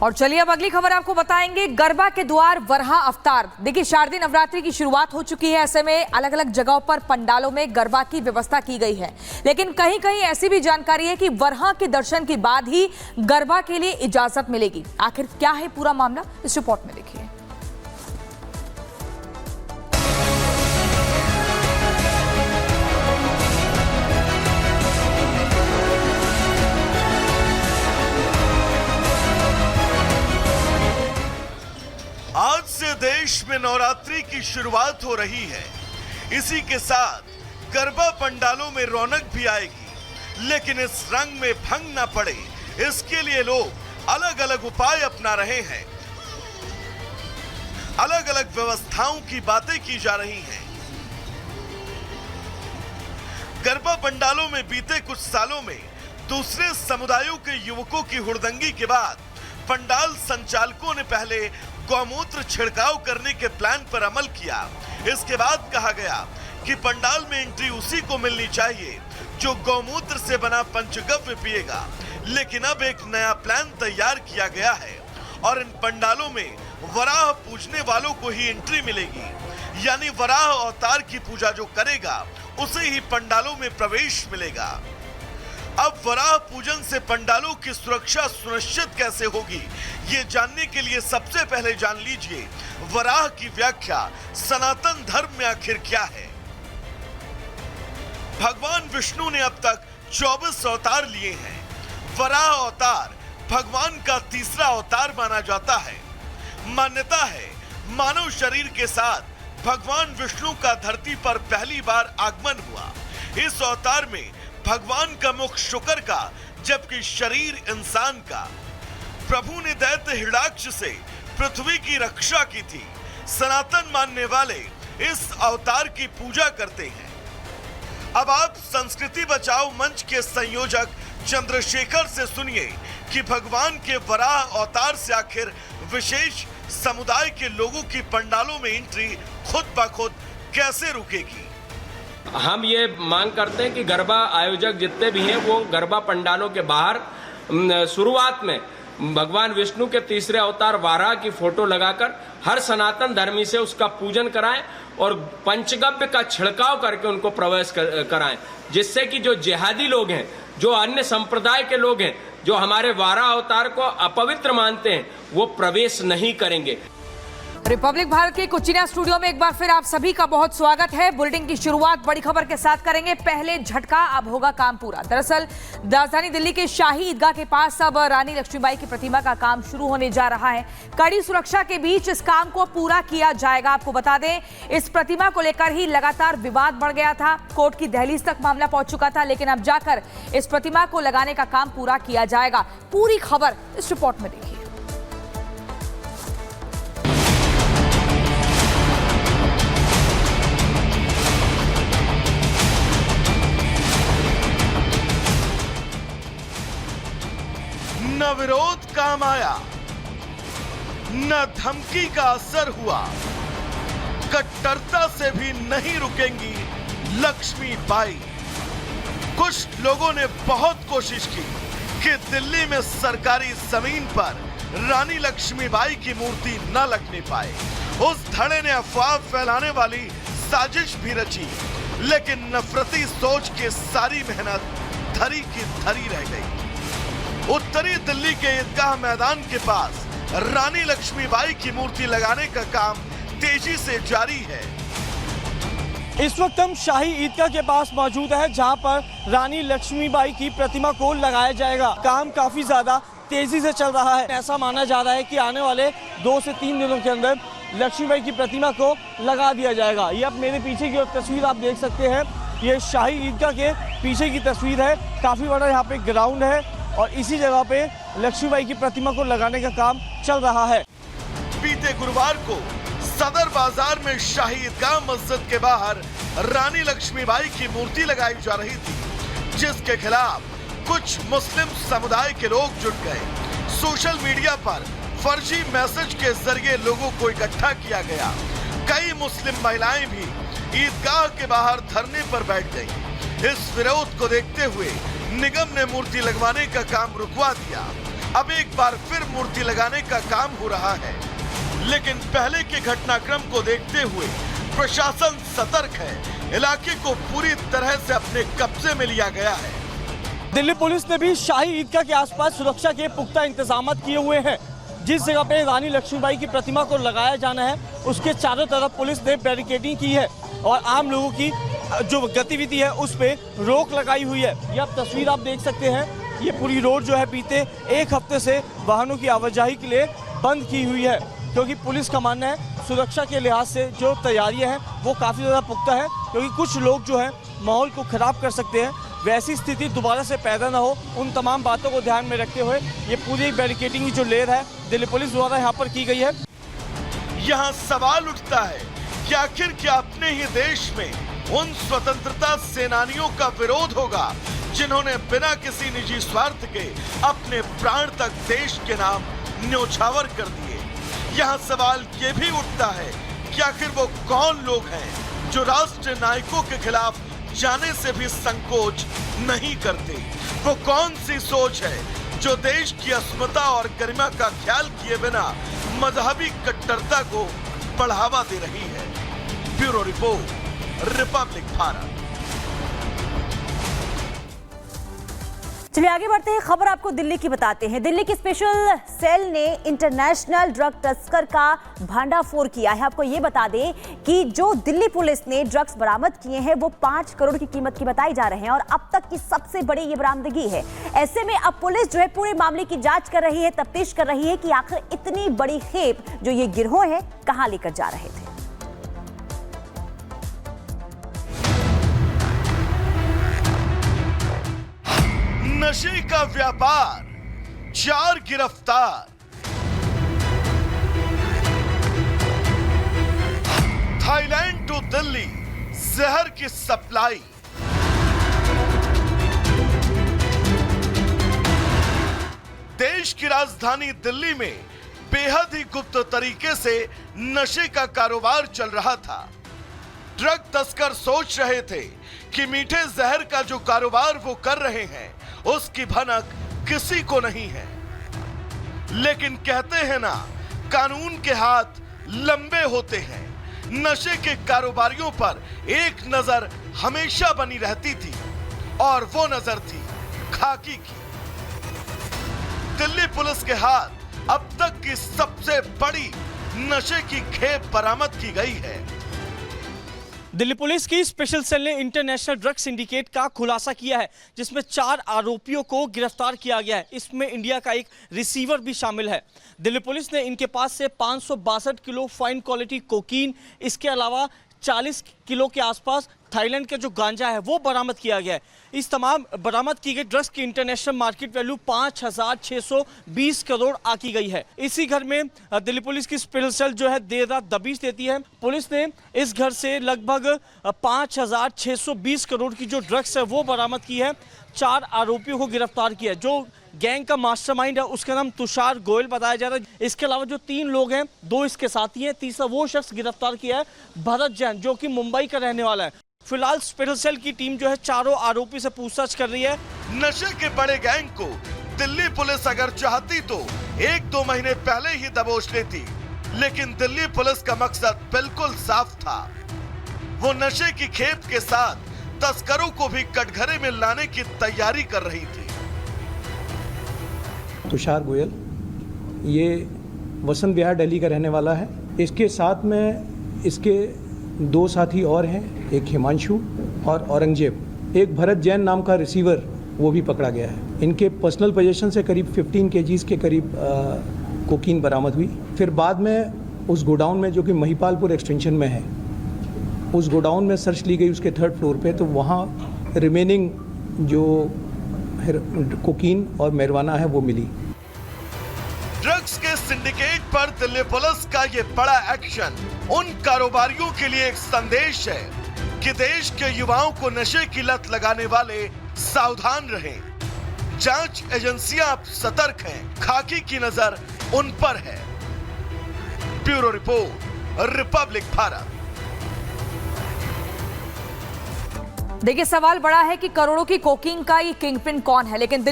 और चलिए अब अगली खबर आपको बताएंगे। गरबा के द्वार वरहा अवतार। देखिए, शारदीय नवरात्रि की शुरुआत हो चुकी है। ऐसे में अलग अलग जगहों पर पंडालों में गरबा की व्यवस्था की गई है, लेकिन कहीं कहीं ऐसी भी जानकारी है कि वरहा के दर्शन के बाद ही गरबा के लिए इजाजत मिलेगी। आखिर क्या है पूरा मामला, इस रिपोर्ट में देखिए। आज से देश में नवरात्रि की शुरुआत हो रही है। इसी के साथ गरबा पंडालों में रौनक भी आएगी, लेकिन इस रंग में भंग ना पड़े, इसके लिए लोग अलग अलग उपाय अपना रहे हैं। अलग अलग व्यवस्थाओं की बातें की जा रही हैं। गरबा पंडालों में बीते कुछ सालों में दूसरे समुदायों के युवकों की हुड़दंगी के बाद पंडाल संचालकों ने पहले गौमूत्र छिड़काव करने के प्लान पर अमल किया। इसके बाद कहा गया कि पंडाल में एंट्री उसी को मिलनी चाहिए जो गौमूत्र से बना पंचगव्य पिएगा। लेकिन अब एक नया प्लान तैयार किया गया है और इन पंडालों में वराह पूजने वालों को ही एंट्री मिलेगी, यानी वराह अवतार की पूजा जो करेगा उसे ही पंडालों में प्रवेश मिलेगा। अब वराह पूजन से पंडालों की सुरक्षा सुनिश्चित कैसे होगी, ये जानने के लिए सबसे पहले जान लीजिए वराह की व्याख्या सनातन धर्म में आखिर क्या है। भगवान विष्णु ने अब तक 24 अवतार लिए हैं। वराह अवतार भगवान का तीसरा अवतार माना जाता है। मान्यता है मानव शरीर के साथ भगवान विष्णु का धरती पर पहली बार आगमन हुआ। इस अवतार में भगवान का मुख शुक्र का, जबकि शरीर इंसान का। प्रभु ने दैत्य हिरण्याक्ष से पृथ्वी की रक्षा की थी। सनातन मानने वाले इस अवतार की पूजा करते हैं। अब आप संस्कृति बचाओ मंच के संयोजक चंद्रशेखर से सुनिए कि भगवान के वराह अवतार से आखिर विशेष समुदाय के लोगों की पंडालों में एंट्री खुद ब खुद कैसे रुकेगी। हम ये मांग करते हैं कि गरबा आयोजक जितने भी हैं वो गरबा पंडालों के बाहर शुरुआत में भगवान विष्णु के तीसरे अवतार वाराह की फोटो लगाकर हर सनातन धर्मी से उसका पूजन कराएं और पंचगव्य का छिड़काव करके उनको प्रवेश कराएं, जिससे कि जो जिहादी लोग हैं, जो अन्य संप्रदाय के लोग हैं, जो हमारे वाराह अवतार को अपवित्र मानते हैं, वो प्रवेश नहीं करेंगे। रिपब्लिक भारत के कोचिना स्टूडियो में एक बार फिर आप सभी का बहुत स्वागत है। बुलेटिन की शुरुआत बड़ी खबर के साथ करेंगे। पहले झटका, अब होगा काम पूरा। दरअसल राजधानी दिल्ली के शाही ईदगाह के पास अब रानी लक्ष्मीबाई की प्रतिमा का काम शुरू होने जा रहा है। कड़ी सुरक्षा के बीच इस काम को पूरा किया जाएगा। आपको बता दें, इस प्रतिमा को लेकर ही लगातार विवाद बढ़ गया था। कोर्ट की दहलीज तक मामला पहुंच चुका था, लेकिन अब जाकर इस प्रतिमा को लगाने का काम पूरा किया जाएगा। पूरी खबर इस रिपोर्ट में देखिए। न विरोध काम आया, न धमकी का असर हुआ। कट्टरता से भी नहीं रुकेंगी लक्ष्मीबाई। कुछ लोगों ने बहुत कोशिश की कि दिल्ली में सरकारी जमीन पर रानी लक्ष्मीबाई की मूर्ति न लगने पाए। उस धड़े ने अफवाह फैलाने वाली साजिश भी रची, लेकिन नफरती सोच की सारी मेहनत धरी की धरी रह गई। उत्तरी दिल्ली के ईदगाह मैदान के पास रानी लक्ष्मीबाई की मूर्ति लगाने का काम तेजी से जारी है। इस वक्त हम शाही ईदगाह के पास मौजूद है, जहां पर रानी लक्ष्मीबाई की प्रतिमा को लगाया जाएगा। काम काफी ज्यादा तेजी से चल रहा है। ऐसा माना जा रहा है कि आने वाले 2 से 3 दिनों के अंदर लक्ष्मीबाई की प्रतिमा को लगा दिया जाएगा। ये अब मेरे पीछे की और तस्वीर आप देख सकते हैं, ये शाही ईदगाह के पीछे की तस्वीर है। काफी बड़ा यहाँ पे ग्राउंड है और इसी जगह पे लक्ष्मीबाई की प्रतिमा को लगाने का काम चल रहा है। बीते गुरुवार को सदर बाजार में शाही ईदगाह मस्जिद के बाहर रानी लक्ष्मीबाई की मूर्ति लगाई जा रही थी, जिसके खिलाफ कुछ मुस्लिम समुदाय के लोग जुट गए। सोशल मीडिया पर फर्जी मैसेज के जरिए लोगों को इकट्ठा किया गया। कई मुस्लिम महिलाएं भी ईदगाह के बाहर धरने पर बैठ गईं। इस विरोध को देखते हुए निगम ने मूर्ति लगवाने का काम रुकवा दिया। अब एक बार फिर मूर्ति लगाने का काम हो रहा है। लेकिन पहले के घटनाक्रम को देखते हुए प्रशासन सतर्क है। इलाके को पूरी तरह से अपने कब्जे में लिया गया है। दिल्ली पुलिस ने भी शाही ईदगाह के आसपास सुरक्षा के पुख्ता इंतजाम किए हुए हैं। जिस जगह पे रानी लक्ष्मीबाई की प्रतिमा को लगाया जाना है उसके चारों तरफ पुलिस ने बैरिकेडिंग की है और आम लोगों की जो गतिविधि है उस पे रोक लगाई हुई है। यह तस्वीर आप देख सकते हैं, ये पूरी रोड जो है बीते एक हफ्ते से वाहनों की आवाजाही के लिए बंद की हुई है, क्योंकि पुलिस का मानना है सुरक्षा के लिहाज से जो तैयारियां हैं वो काफ़ी ज़्यादा पुख्ता है, क्योंकि कुछ लोग जो है माहौल को ख़राब कर सकते हैं। वैसी स्थिति दोबारा से पैदा ना हो, उन तमाम बातों को ध्यान में रखते हुए ये पूरी बैरिकेडिंग की जो लेयर है दिल्ली पुलिस द्वारा यहाँ पर की गई है। यहाँ सवाल उठता है कि आखिर क्या अपने ही देश में उन स्वतंत्रता सेनानियों का विरोध होगा जिन्होंने बिना किसी निजी स्वार्थ के अपने प्राण तक देश के नाम न्योछावर कर दिए। यहाँ सवाल ये भी उठता है कि आखिर वो कौन लोग हैं जो राष्ट्र नायकों के खिलाफ जाने से भी संकोच नहीं करते। वो कौन सी सोच है जो देश की अस्मिता और गरिमा का ख्याल किए बिना मजहबी कट्टरता को बढ़ावा दे रही है। Bureau report, Republic Bharat. चलिए आगे बढ़ते हैं। खबर आपको दिल्ली की बताते हैं। दिल्ली की स्पेशल सेल ने इंटरनेशनल ड्रग तस्कर का भांडाफोड़ किया है। आपको ये बता दें कि जो दिल्ली पुलिस ने ड्रग्स बरामद किए हैं वो 5 करोड़ की कीमत की बताई जा रहे हैं और अब तक की सबसे बड़ी ये बरामदगी है। ऐसे में अब पुलिस जो है पूरे मामले की जांच कर रही है, तफ्तीश कर रही है कि आखिर इतनी बड़ी खेप जो ये गिरोह है कहां लेकर जा रहे थे। नशे का व्यापार, 4 गिरफ्तार। थाईलैंड टू दिल्ली जहर की सप्लाई। देश की राजधानी दिल्ली में बेहद ही गुप्त तरीके से नशे का कारोबार चल रहा था। ड्रग तस्कर सोच रहे थे कि मीठे जहर का जो कारोबार वो कर रहे हैं उसकी भनक किसी को नहीं है। लेकिन कहते हैं ना, कानून के हाथ लंबे होते हैं। नशे के कारोबारियों पर एक नजर हमेशा बनी रहती थी और वो नजर थी खाकी की। दिल्ली पुलिस के हाथ अब तक की सबसे बड़ी नशे की खेप बरामद की गई है। दिल्ली पुलिस की स्पेशल सेल ने इंटरनेशनल ड्रग सिंडिकेट का खुलासा किया है, जिसमें 4 आरोपियों को गिरफ्तार किया गया है। इसमें इंडिया का एक रिसीवर भी शामिल है। दिल्ली पुलिस ने इनके पास से 562 किलो फाइन क्वालिटी कोकीन, इसके अलावा 40 किलो के आसपास थाईलैंड का जो गांजा है वो बरामद किया गया है। इस तमाम बरामद की गई ड्रग्स की इंटरनेशनल मार्केट वैल्यू 5,620 करोड़ आकी गई है। इसी घर में दिल्ली पुलिस की स्पेशल सेल जो है देर रात दबिश देती है। पुलिस ने इस घर से लगभग 5,620 करोड़ की जो ड्रग्स है वो बरामद की है। 4 आरोपियों को गिरफ्तार किया है। जो गैंग का मास्टरमाइंड है उसका नाम तुषार गोयल बताया जा रहा है। इसके अलावा जो 3 लोग हैं, 2 इसके साथी हैं, तीसरा वो शख्स गिरफ्तार किया है भरत जैन, जो कि मुंबई का रहने वाला है। फिलहाल स्पेशल सेल की टीम जो है चारों आरोपी से पूछताछ कर रही है। नशे के बड़े गैंग को दिल्ली पुलिस अगर चाहती तो 1-2 महीने पहले ही दबोच लेती, लेकिन दिल्ली पुलिस का मकसद बिल्कुल साफ था। वो नशे की खेप के साथ तस्करों को भी कटघरे में लाने की तैयारी कर रही थी। तुषार गोयल ये वसंत विहार दिल्ली का रहने वाला है। इसके साथ में इसके 2 साथी और हैं, एक हिमांशु और औरंगजेब। एक भरत जैन नाम का रिसीवर वो भी पकड़ा गया है। इनके पर्सनल पोजीशन से करीब 15 केजीज के करीब कोकीन बरामद हुई। फिर बाद में उस गोडाउन में जो कि महिपालपुर एक्सटेंशन में है, उस गोडाउन में सर्च ली गई उसके 3rd फ्लोर पे, तो वहाँ रिमेनिंग जो कोकीन और marijuana है वो मिली। ड्रग्स के सिंडिकेट पर दिल्ली पुलिस का ये बड़ा एक्शन उन कारोबारियों के लिए एक संदेश है कि देश के युवाओं को नशे की लत लगाने वाले सावधान रहें। जांच एजेंसियां अब सतर्क हैं, खाकी की नजर उन पर है। Bureau report, Republic Bharat. देखिए, सवाल बड़ा है कि करोड़ों की कोकीन का ये किंगपिन कौन है, लेकिन